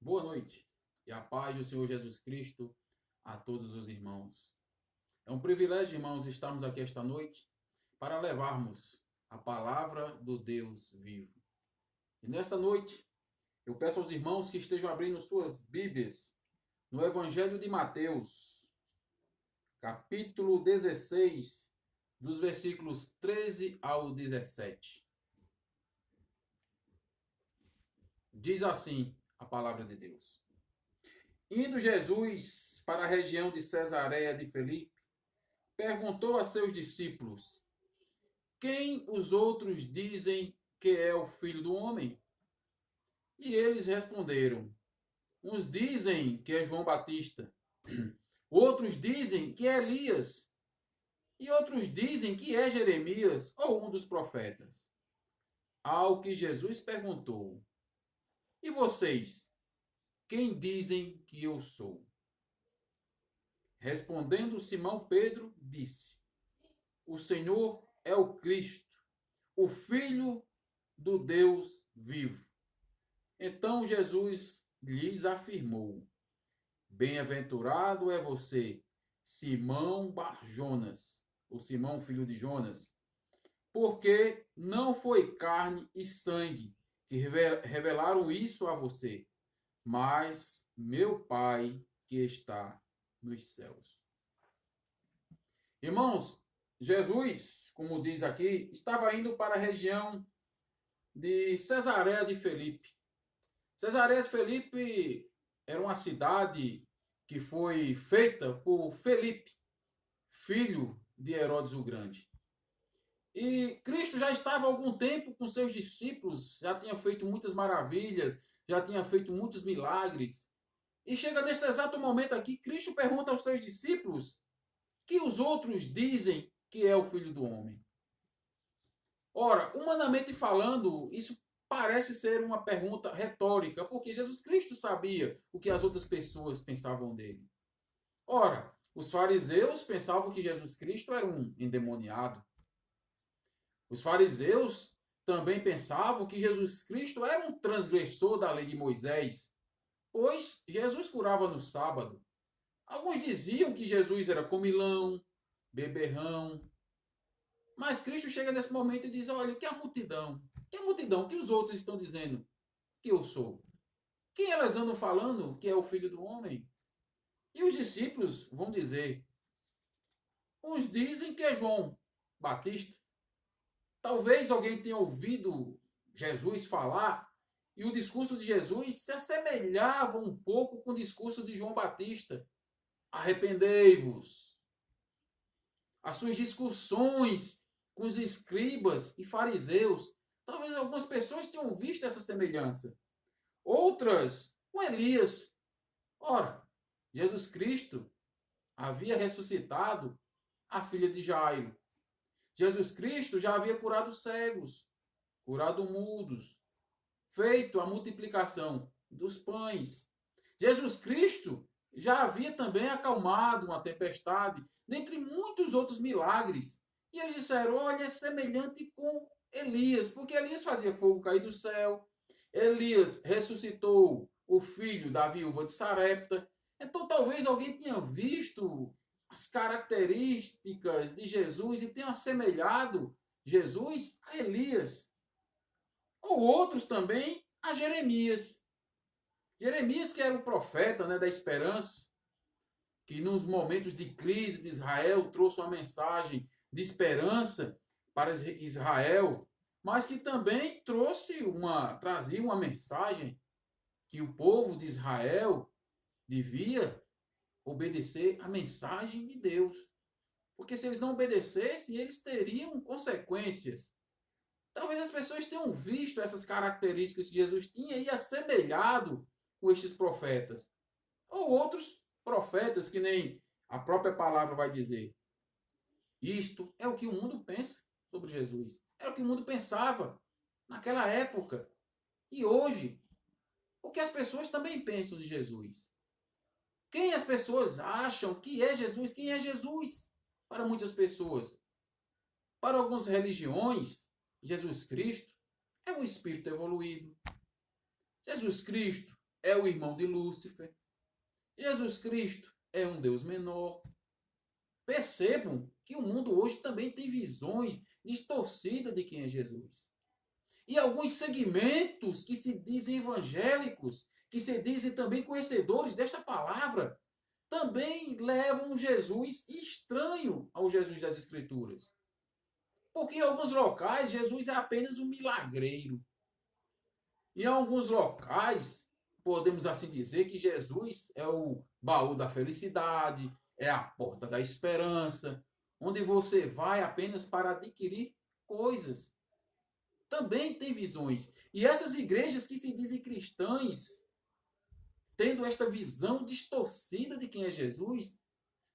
Boa noite e a paz do Senhor Jesus Cristo a todos os irmãos. É um privilégio, irmãos, estarmos aqui esta noite para levarmos a palavra do Deus vivo. E nesta noite, eu peço aos irmãos que estejam abrindo suas Bíblias no Evangelho de Mateus, capítulo 16, dos versículos 13 ao 17. Diz assim a palavra de Deus. Indo Jesus para a região de Cesareia de Filipe, perguntou a seus discípulos: Quem os outros dizem que é o Filho do Homem? E eles responderam: Uns dizem que é João Batista, outros dizem que é Elias, e outros dizem que é Jeremias ou um dos profetas. Ao que Jesus perguntou: E vocês, quem dizem que eu sou? Respondendo Simão Pedro, disse: O Senhor é o Cristo, o Filho do Deus vivo. Então Jesus lhes afirmou: Bem-aventurado é você, Simão Bar-Jonas, o Simão filho de Jonas, porque não foi carne e sangue que revelaram isso a você, mas meu Pai que está nos céus. Irmãos, Jesus, como diz aqui, estava indo para a região de Cesareia de Filipe. Cesareia de Filipe era uma cidade que foi feita por Filipe, filho de Herodes o Grande. E Cristo já estava há algum tempo com seus discípulos, já tinha feito muitas maravilhas, já tinha feito muitos milagres. E chega neste exato momento aqui, Cristo pergunta aos seus discípulos que os outros dizem que é o Filho do Homem. Ora, humanamente falando, isso parece ser uma pergunta retórica, porque Jesus Cristo sabia o que as outras pessoas pensavam dele. Ora, os fariseus pensavam que Jesus Cristo era um endemoniado. Os fariseus também pensavam que Jesus Cristo era um transgressor da lei de Moisés, pois Jesus curava no sábado. Alguns diziam que Jesus era comilão, beberrão. Mas Cristo chega nesse momento e diz: Olha, que a multidão, que os outros estão dizendo que eu sou? Quem elas andam falando que é o Filho do Homem? E os discípulos vão dizer: Uns dizem que é João Batista. Talvez alguém tenha ouvido Jesus falar e o discurso de Jesus se assemelhava um pouco com o discurso de João Batista. Arrependei-vos. As suas discussões com os escribas e fariseus, talvez algumas pessoas tenham visto essa semelhança. Outras com Elias. Ora, Jesus Cristo havia ressuscitado a filha de Jairo. Jesus Cristo já havia curado cegos, curado mudos, feito a multiplicação dos pães. Jesus Cristo já havia também acalmado uma tempestade, dentre muitos outros milagres. E eles disseram: olha, é semelhante com Elias, porque Elias fazia fogo cair do céu, Elias ressuscitou o filho da viúva de Sarepta. Então talvez alguém tenha visto as características de Jesus e tenha assemelhado Jesus a Elias. Ou outros também a Jeremias. Jeremias, que era o profeta, né, da esperança, que nos momentos de crise de Israel trouxe uma mensagem de esperança para Israel, mas que também trazia uma mensagem que o povo de Israel devia obedecer a mensagem de Deus. Porque se eles não obedecessem, eles teriam consequências. Talvez as pessoas tenham visto essas características que Jesus tinha e assemelhado com estes profetas. Ou outros profetas, que nem a própria palavra vai dizer. Isto é o que o mundo pensa sobre Jesus. Era o que o mundo pensava naquela época. E hoje, o que as pessoas também pensam de Jesus. Quem as pessoas acham que é Jesus? Quem é Jesus para muitas pessoas? Para algumas religiões, Jesus Cristo é um espírito evoluído. Jesus Cristo é o irmão de Lúcifer. Jesus Cristo é um Deus menor. Percebam que o mundo hoje também tem visões distorcidas de quem é Jesus. E alguns segmentos que se dizem evangélicos, que se dizem também conhecedores desta palavra, também levam Jesus estranho ao Jesus das Escrituras. Porque em alguns locais Jesus é apenas um milagreiro. Em alguns locais, podemos assim dizer que Jesus é o baú da felicidade, é a porta da esperança, onde você vai apenas para adquirir coisas. Também tem visões. E essas igrejas que se dizem cristãs, tendo esta visão distorcida de quem é Jesus,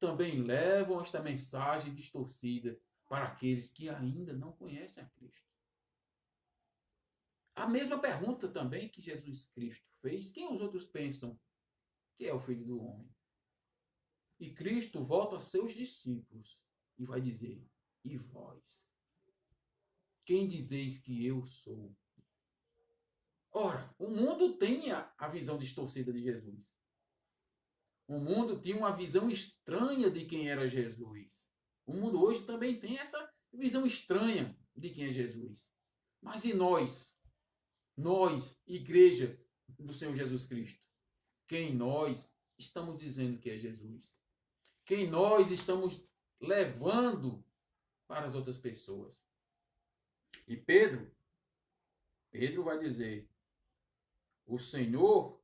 também levam esta mensagem distorcida para aqueles que ainda não conhecem a Cristo. A mesma pergunta também que Jesus Cristo fez: quem os outros pensam que é o Filho do Homem? E Cristo volta a seus discípulos e vai dizer: e vós? Quem dizeis que eu sou? Ora, o mundo tem a visão distorcida de Jesus. O mundo tinha uma visão estranha de quem era Jesus. O mundo hoje também tem essa visão estranha de quem é Jesus. Mas e nós? Nós, igreja do Senhor Jesus Cristo. Quem nós estamos dizendo que é Jesus? Quem nós estamos levando para as outras pessoas? E Pedro vai dizer: o Senhor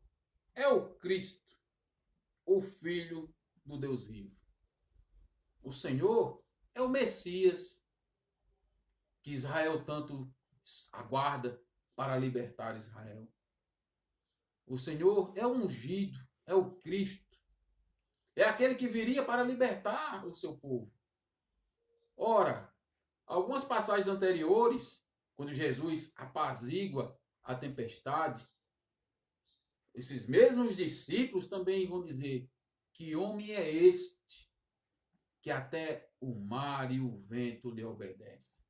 é o Cristo, o Filho do Deus vivo. O Senhor é o Messias que Israel tanto aguarda para libertar Israel. O Senhor é o ungido, é o Cristo. É aquele que viria para libertar o seu povo. Ora, algumas passagens anteriores, quando Jesus apazigua a tempestade, esses mesmos discípulos também vão dizer: que homem é este que até o mar e o vento lhe obedecem?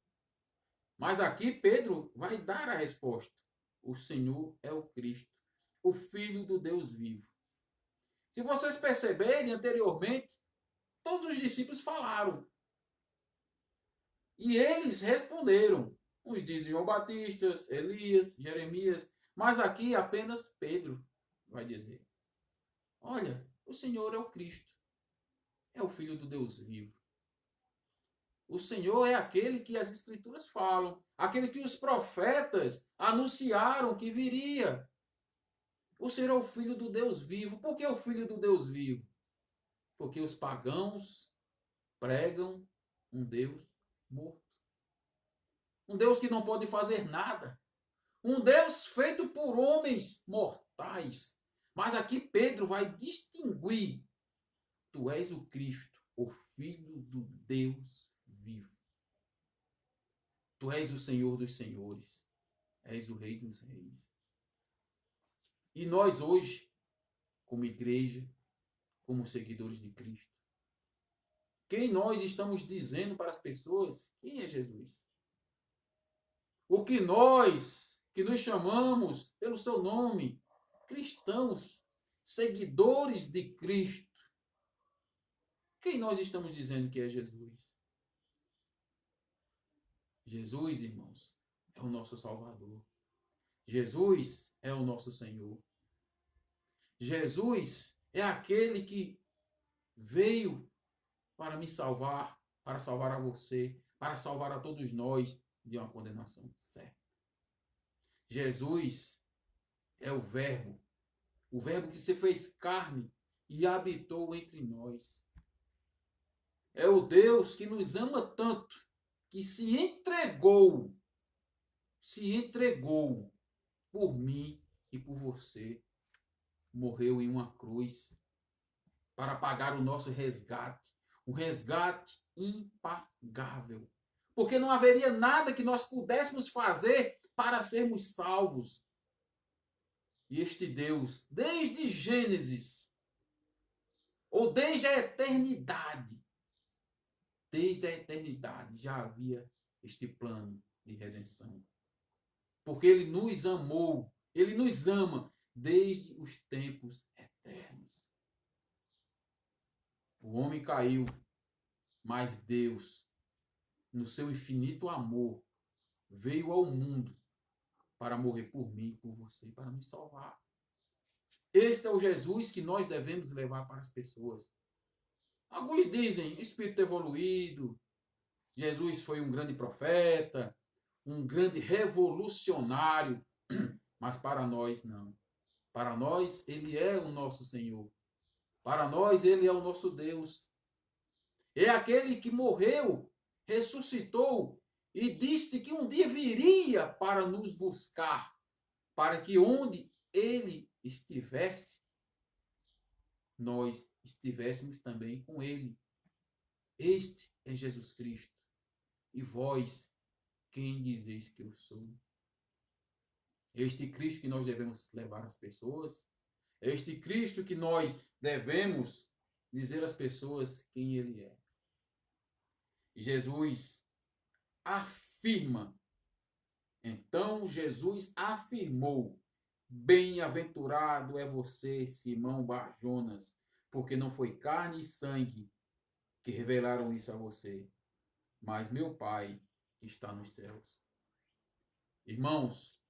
Mas aqui Pedro vai dar a resposta: o Senhor é o Cristo, o Filho do Deus vivo. Se vocês perceberem anteriormente, todos os discípulos falaram. E eles responderam. Uns dizem João Batista, Elias, Jeremias, mas aqui apenas Pedro vai dizer: olha, o Senhor é o Cristo, é o Filho do Deus vivo. O Senhor é aquele que as Escrituras falam, aquele que os profetas anunciaram que viria. O Senhor é o Filho do Deus vivo. Por que o Filho do Deus vivo? Porque os pagãos pregam um Deus morto. Um Deus que não pode fazer nada. Um Deus feito por homens mortais. Mas aqui Pedro vai distinguir: tu és o Cristo, o Filho do Deus vivo. Tu és o Senhor dos senhores. És o Rei dos reis. E nós hoje, como igreja, como seguidores de Cristo, quem nós estamos dizendo para as pessoas quem é Jesus? O que nós, que nos chamamos pelo seu nome, cristãos, seguidores de Cristo, quem nós estamos dizendo que é Jesus? Jesus, irmãos, é o nosso Salvador. Jesus é o nosso Senhor. Jesus é aquele que veio para me salvar, para salvar a você, para salvar a todos nós de uma condenação certa. Jesus é o Verbo que se fez carne e habitou entre nós. É o Deus que nos ama tanto, que se entregou por mim e por você. Morreu em uma cruz para pagar o nosso resgate, um resgate impagável. Porque não haveria nada que nós pudéssemos fazer para sermos salvos. E este Deus, desde Gênesis, ou desde a eternidade, já havia este plano de redenção. Porque ele nos amou, ele nos ama, desde os tempos eternos. O homem caiu, mas Deus, no seu infinito amor, veio ao mundo para morrer por mim, por você, para me salvar. Este é o Jesus que nós devemos levar para as pessoas. Alguns dizem, espírito evoluído, Jesus foi um grande profeta, um grande revolucionário, mas para nós não. Para nós, ele é o nosso Senhor. Para nós, ele é o nosso Deus. É aquele que morreu, ressuscitou e disse que um dia viria para nos buscar, para que onde ele estivesse, nós estivéssemos também com ele. Este é Jesus Cristo. E vós, quem dizeis que eu sou? Este Cristo que nós devemos levar às pessoas. Este Cristo que nós devemos dizer às pessoas quem ele é. Jesus afirma. Então Jesus afirmou: bem-aventurado é você, Simão Bar-Jonas, porque não foi carne e sangue que revelaram isso a você, mas meu Pai que está nos céus. Irmãos,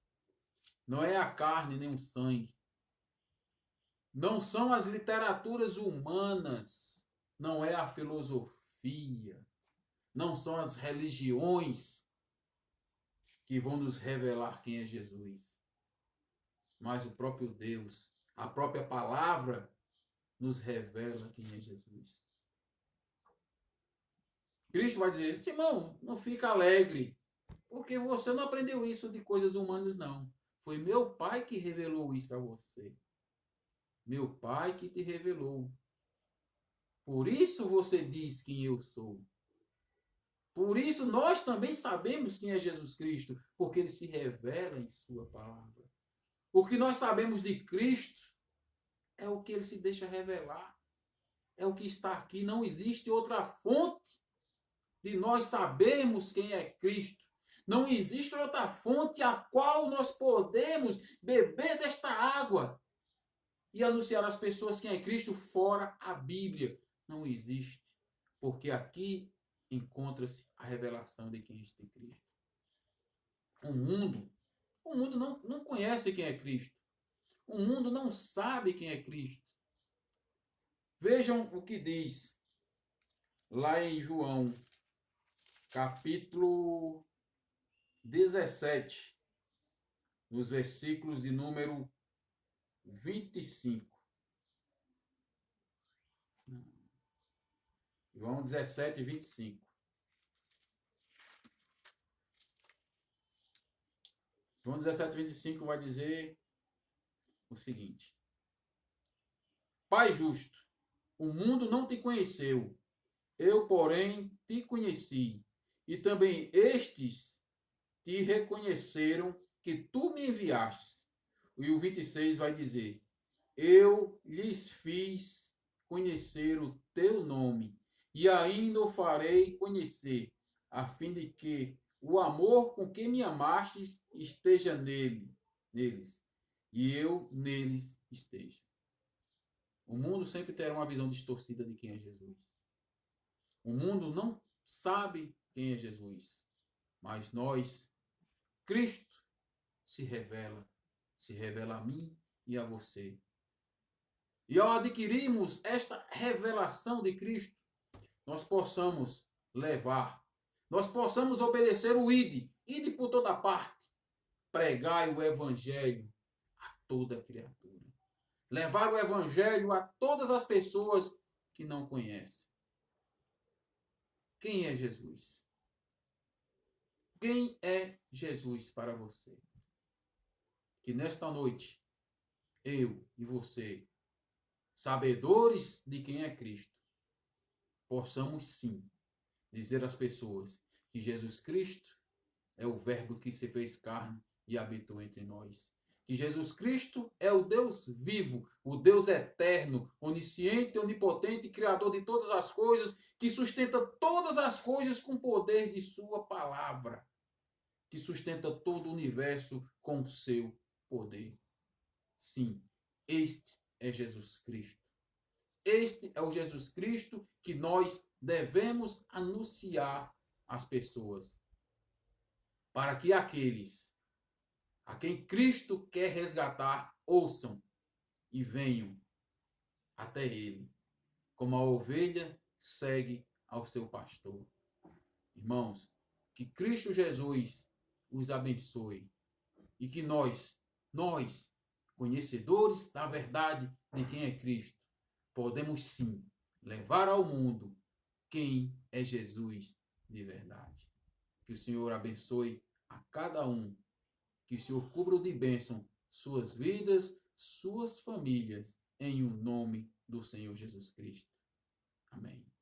não é a carne nem o sangue, não são as literaturas humanas, não é a filosofia, não são as religiões que vão nos revelar quem é Jesus, mas o próprio Deus, a própria palavra nos revela quem é Jesus. Cristo vai dizer: Simão, não fica alegre, porque você não aprendeu isso de coisas humanas, não. Foi meu Pai que revelou isso a você. Meu Pai que te revelou. Por isso você diz quem eu sou. Por isso nós também sabemos quem é Jesus Cristo, porque ele se revela em sua palavra. O que nós sabemos de Cristo é o que ele se deixa revelar. É o que está aqui. Não existe outra fonte de nós sabermos quem é Cristo. Não existe outra fonte a qual nós podemos beber desta água e anunciar às pessoas quem é Cristo fora a Bíblia. Não existe. Porque aqui encontra-se a revelação de quem é este Cristo. O mundo não conhece quem é Cristo. O mundo não sabe quem é Cristo. Vejam o que diz lá em João, capítulo 17, nos versículos de número 25. João 17, 25. João 17, 25 vai dizer o seguinte: Pai justo, o mundo não te conheceu, eu, porém, te conheci, e também estes te reconheceram que tu me enviastes. E o 26 vai dizer: eu lhes fiz conhecer o teu nome, e ainda o farei conhecer, a fim de que o amor com que me amastes esteja neles, e eu neles esteja. O mundo sempre terá uma visão distorcida de quem é Jesus. O mundo não sabe quem é Jesus, mas nós, Cristo, se revela a mim e a você. E ao adquirirmos esta revelação de Cristo, nós possamos levar, nós possamos obedecer o ide por toda parte, pregai o evangelho a toda criatura. Levar o evangelho a todas as pessoas que não conhecem. Quem é Jesus? Quem é Jesus para você? Que nesta noite, eu e você, sabedores de quem é Cristo, possamos sim dizer às pessoas que Jesus Cristo é o Verbo que se fez carne e habitou entre nós. Que Jesus Cristo é o Deus vivo, o Deus eterno, onisciente, onipotente, criador de todas as coisas, que sustenta todas as coisas com o poder de sua palavra, que sustenta todo o universo com o seu poder. Sim, este é Jesus Cristo. Este é o Jesus Cristo que nós devemos anunciar às pessoas, para que aqueles a quem Cristo quer resgatar ouçam e venham até Ele, como a ovelha segue ao seu pastor. Irmãos, que Cristo Jesus os abençoe e que nós, conhecedores da verdade de quem é Cristo, podemos sim levar ao mundo quem é Jesus de verdade. Que o Senhor abençoe a cada um, que o Senhor cubra de bênção suas vidas, suas famílias, em o nome do Senhor Jesus Cristo. Amém.